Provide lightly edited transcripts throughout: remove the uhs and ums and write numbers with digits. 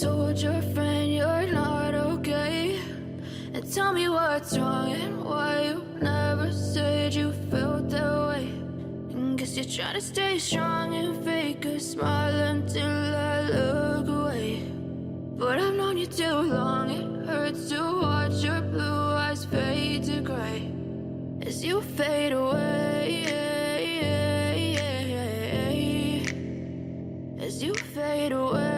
told your friend you're not okay, and tell me what's wrong and why you never said you felt that way. And guess you're trying to stay strong and fake a smile until I look away. But I've known you too long, it hurts to watch your blue eyes fade to gray as you fade away, as you fade away.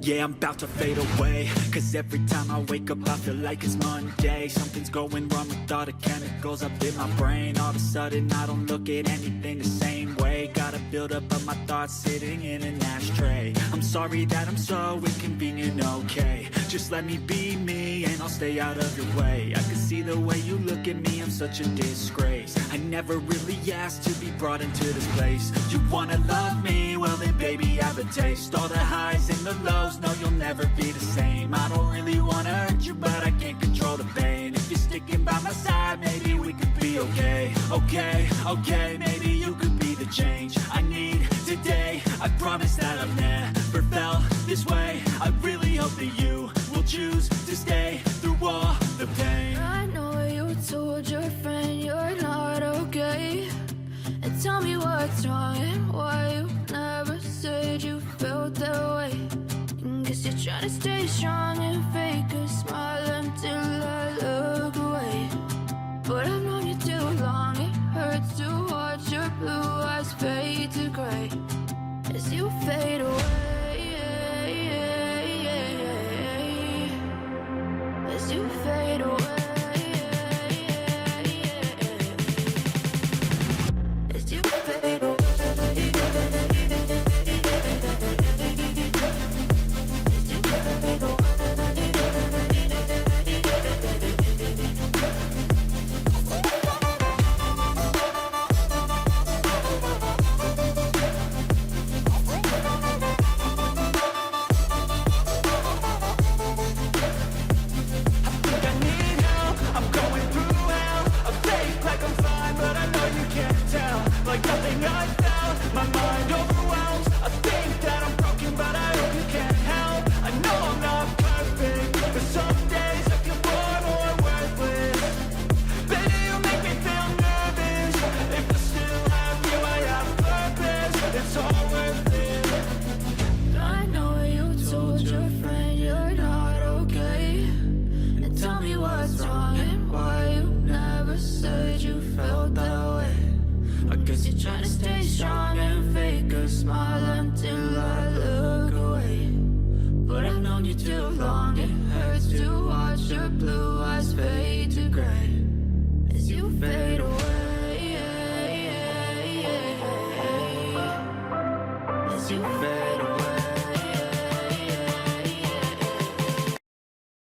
Yeah, I'm about to fade away, cause every time I wake up I feel like it's Monday. Something's going wrong with all the chemicals up in my brain. All of a sudden I don't look at anything the same way. Got a buildup of my thoughts sitting in an ashtray. I'm sorry that I'm so inconvenient, okay. Just let me be me and I'll stay out of your way. I can see the way you look at me, I'm such a disgrace. I never really asked to be brought into this place. You wanna love me? Well then baby have a taste. All the highs and the lows, no you'll never be the same. I don't really wanna hurt you but I can't control the pain. If you're sticking by my side maybe we could be okay. Okay, maybe you could be the change I need today. I promise that I've never felt this way. I really hope that you will choose to stay through all the pain. I know you told your friend you're not okay, and tell me what's wrong and why you never said you felt that way. And guess you're trying to stay strong and fake a smile until I look away. But I've known you too long, it hurts to watch your blue eyes fade to gray as you fade away, as you fade away. Trying to stay strong and fake a smile until I look away. But I've known you too long, it hurts to watch your blue eyes fade to gray as you fade away, as you fade.